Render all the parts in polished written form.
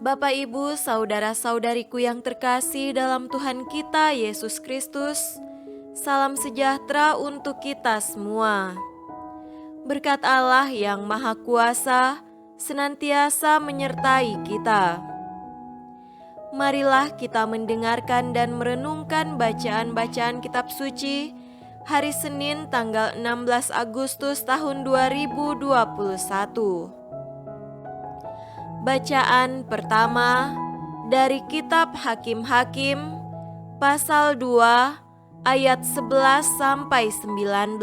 Bapak, Ibu, saudara-saudariku yang terkasih dalam Tuhan kita Yesus Kristus, salam sejahtera untuk kita semua. Berkat Allah yang Maha Kuasa senantiasa menyertai kita. Marilah kita mendengarkan dan merenungkan bacaan-bacaan kitab suci hari Senin tanggal 16 Agustus tahun 2021. Bacaan pertama dari kitab Hakim-Hakim pasal 2 ayat 11 sampai 19.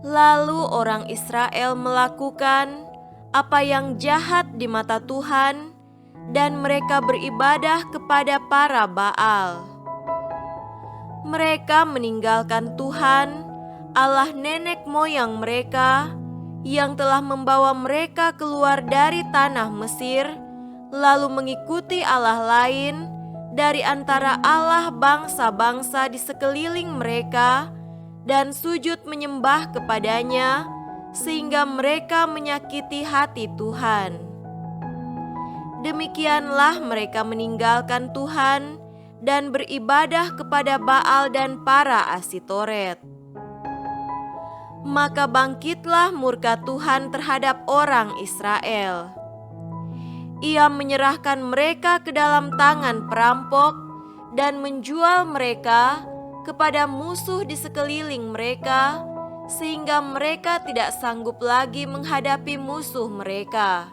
Lalu orang Israel melakukan apa yang jahat di mata Tuhan dan mereka beribadah kepada para Baal. Mereka meninggalkan Tuhan, Allah nenek moyang mereka, yang telah membawa mereka keluar dari tanah Mesir, lalu mengikuti Allah lain dari antara Allah bangsa-bangsa di sekeliling mereka, dan sujud menyembah kepadanya, sehingga mereka menyakiti hati Tuhan. Demikianlah mereka meninggalkan Tuhan dan beribadah kepada Baal dan para Asitoret. Maka bangkitlah murka Tuhan terhadap orang Israel. Ia menyerahkan mereka ke dalam tangan perampok dan menjual mereka kepada musuh di sekeliling mereka, sehingga mereka tidak sanggup lagi menghadapi musuh mereka.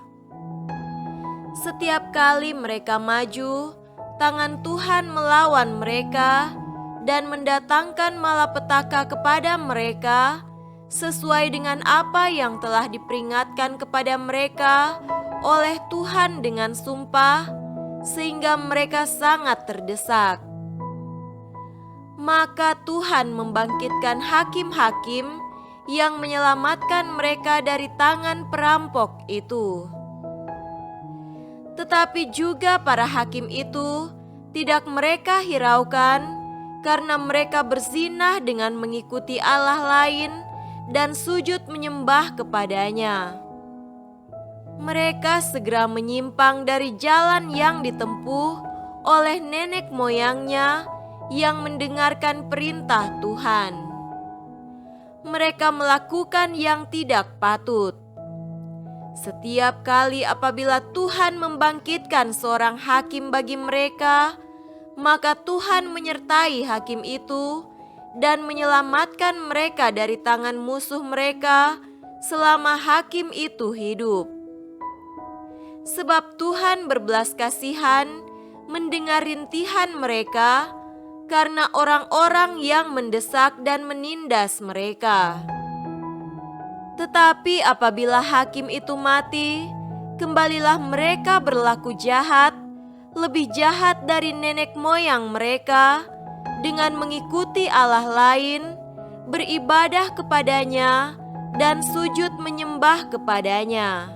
Setiap kali mereka maju, tangan Tuhan melawan mereka dan mendatangkan malapetaka kepada mereka, sesuai dengan apa yang telah diperingatkan kepada mereka oleh Tuhan dengan sumpah, sehingga mereka sangat terdesak. Maka Tuhan membangkitkan hakim-hakim yang menyelamatkan mereka dari tangan perampok itu. Tetapi juga para hakim itu tidak mereka hiraukan, karena mereka berzinah dengan mengikuti Allah lain dan sujud menyembah kepadanya. Mereka segera menyimpang dari jalan yang ditempuh oleh nenek moyangnya yang mendengarkan perintah Tuhan. Mereka melakukan yang tidak patut. Setiap kali apabila Tuhan membangkitkan seorang hakim bagi mereka, maka Tuhan menyertai hakim itu dan menyelamatkan mereka dari tangan musuh mereka selama hakim itu hidup. Sebab Tuhan berbelas kasihan mendengar rintihan mereka karena orang-orang yang mendesak dan menindas mereka. Tetapi apabila hakim itu mati, kembalilah mereka berlaku jahat, lebih jahat dari nenek moyang mereka, dengan mengikuti Allah lain, beribadah kepadanya, dan sujud menyembah kepadanya.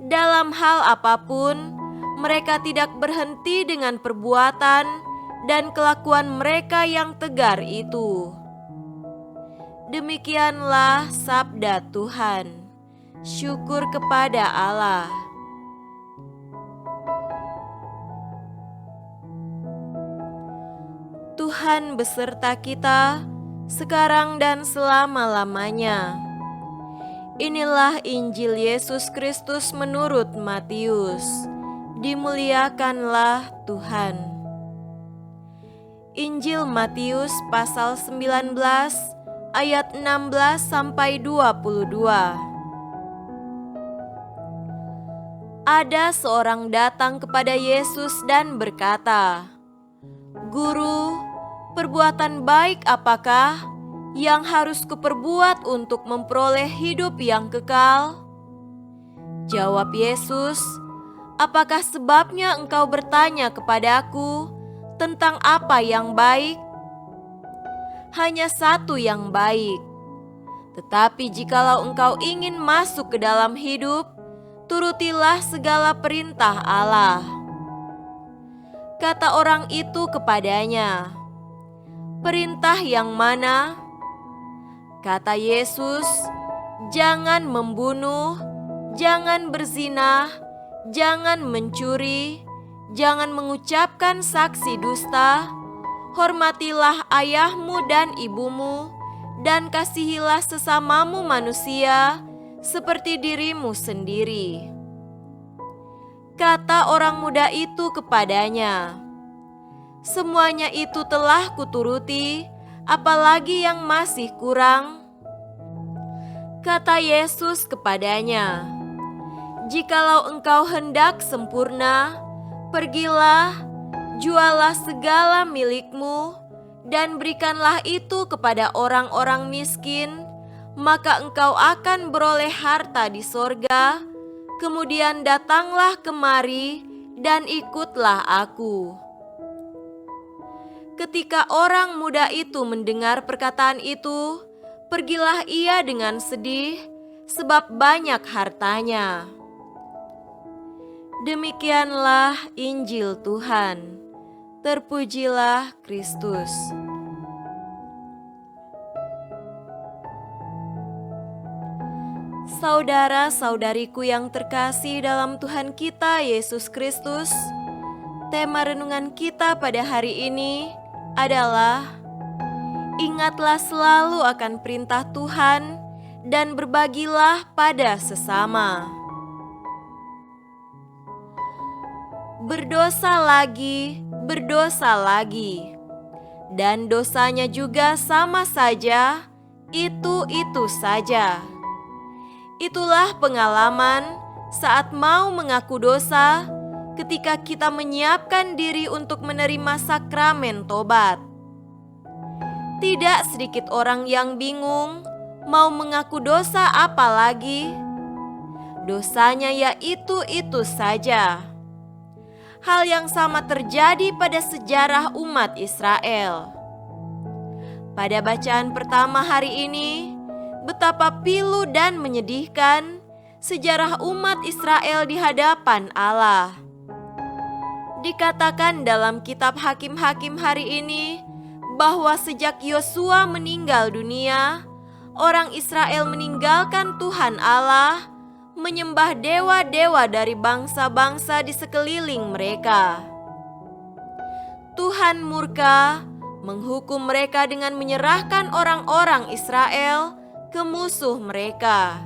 Dalam hal apapun, mereka tidak berhenti dengan perbuatan dan kelakuan mereka yang tegar itu. Demikianlah sabda Tuhan. Syukur kepada Allah. Tuhan beserta kita sekarang dan selama-lamanya. Inilah Injil Yesus Kristus menurut Matius. Dimuliakanlah Tuhan. Injil Matius pasal 19 ayat 16 sampai 22. Ada seorang datang kepada Yesus dan berkata, "Guru, perbuatan baik apakah yang harus kuperbuat untuk memperoleh hidup yang kekal?" Jawab Yesus, "Apakah sebabnya engkau bertanya kepadaku tentang apa yang baik? Hanya satu yang baik. Tetapi jikalau engkau ingin masuk ke dalam hidup, turutilah segala perintah Allah." Kata orang itu kepadanya, "Perintah yang mana?" Kata Yesus, "Jangan membunuh, jangan berzina, jangan mencuri, jangan mengucapkan saksi dusta, hormatilah ayahmu dan ibumu, dan kasihilah sesamamu manusia seperti dirimu sendiri. Kata orang muda itu kepadanya, semuanya itu telah kuturuti, apalagi yang masih kurang? Kata Yesus kepadanya, jikalau engkau hendak sempurna, pergilah, jualah segala milikmu, dan berikanlah itu kepada orang-orang miskin, maka engkau akan beroleh harta di sorga. Kemudian datanglah kemari dan ikutlah aku. Ketika orang muda itu mendengar perkataan itu, pergilah ia dengan sedih, sebab banyak hartanya. Demikianlah Injil Tuhan. Terpujilah Kristus. Saudara-saudariku yang terkasih dalam Tuhan kita Yesus Kristus, tema renungan kita pada hari ini adalah ingatlah selalu akan perintah Tuhan dan berbagilah pada sesama. Berdosa lagi, dan dosanya juga sama saja, itu saja. Itulah pengalaman saat mau mengaku dosa ketika kita menyiapkan diri untuk menerima sakramen tobat. Tidak sedikit orang yang bingung mau mengaku dosa apa lagi. Dosanya ya itu saja. Hal yang sama terjadi pada sejarah umat Israel. Pada bacaan pertama hari ini, betapa pilu dan menyedihkan sejarah umat Israel di hadapan Allah. Dikatakan dalam kitab Hakim-Hakim hari ini bahwa sejak Yosua meninggal dunia, orang Israel meninggalkan Tuhan Allah, menyembah dewa-dewa dari bangsa-bangsa di sekeliling mereka. Tuhan murka menghukum mereka dengan menyerahkan orang-orang Israel ke musuh mereka.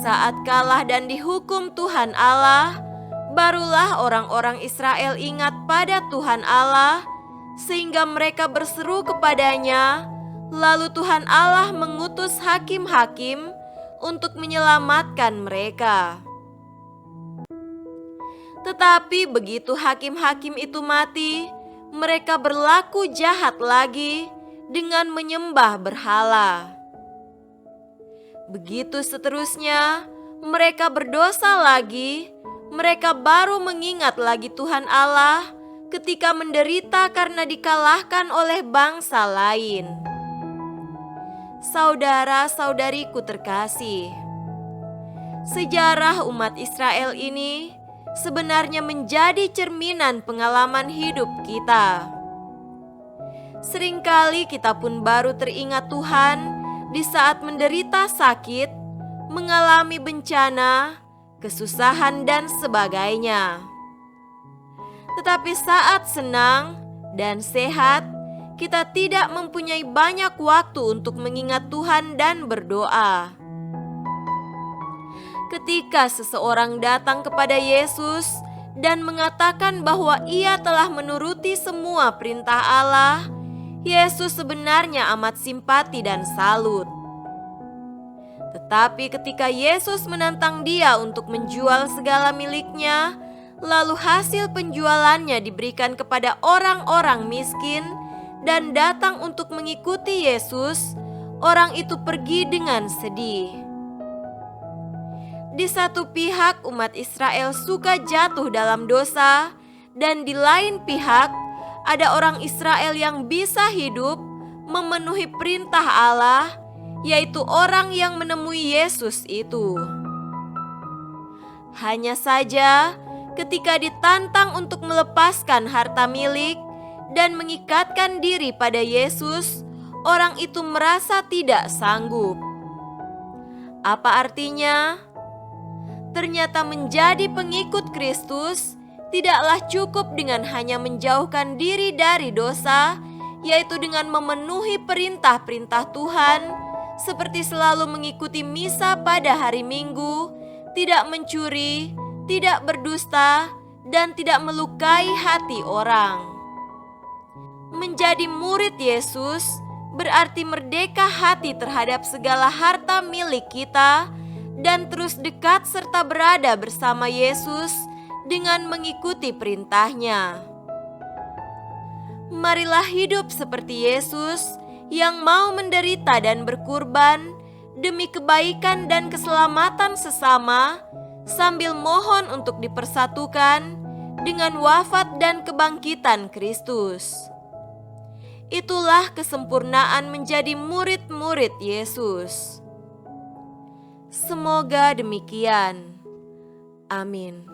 Saat kalah dan dihukum Tuhan Allah, barulah orang-orang Israel ingat pada Tuhan Allah, sehingga mereka berseru kepadanya. Lalu Tuhan Allah mengutus hakim-hakim untuk menyelamatkan mereka. Tetapi begitu hakim-hakim itu mati, mereka berlaku jahat lagi dengan menyembah berhala. Begitu seterusnya, mereka berdosa lagi. Mereka baru mengingat lagi Tuhan Allah ketika menderita karena dikalahkan oleh bangsa lain. Saudara-saudariku terkasih, sejarah umat Israel ini sebenarnya menjadi cerminan pengalaman hidup kita. Seringkali kita pun baru teringat Tuhan di saat menderita sakit, mengalami bencana, kesusahan dan sebagainya. Tetapi saat senang dan sehat, kita tidak mempunyai banyak waktu untuk mengingat Tuhan dan berdoa. Ketika seseorang datang kepada Yesus dan mengatakan bahwa ia telah menuruti semua perintah Allah, Yesus sebenarnya amat simpati dan salut. Tetapi ketika Yesus menantang dia untuk menjual segala miliknya, lalu hasil penjualannya diberikan kepada orang-orang miskin dan datang untuk mengikuti Yesus, orang itu pergi dengan sedih. Di satu pihak umat Israel suka jatuh dalam dosa, dan di lain pihak ada orang Israel yang bisa hidup memenuhi perintah Allah, yaitu orang yang menemui Yesus itu. Hanya saja ketika ditantang untuk melepaskan harta milik dan mengikatkan diri pada Yesus, orang itu merasa tidak sanggup. Apa artinya? Ternyata menjadi pengikut Kristus tidaklah cukup dengan hanya menjauhkan diri dari dosa, yaitu dengan memenuhi perintah-perintah Tuhan, seperti selalu mengikuti misa pada hari Minggu, tidak mencuri, tidak berdusta, dan tidak melukai hati orang. Menjadi murid Yesus berarti merdeka hati terhadap segala harta milik kita dan terus dekat serta berada bersama Yesus dengan mengikuti perintahnya. Marilah hidup seperti Yesus yang mau menderita dan berkurban demi kebaikan dan keselamatan sesama, sambil mohon untuk dipersatukan dengan wafat dan kebangkitan Kristus. Itulah kesempurnaan menjadi murid-murid Yesus. Semoga demikian. Amin.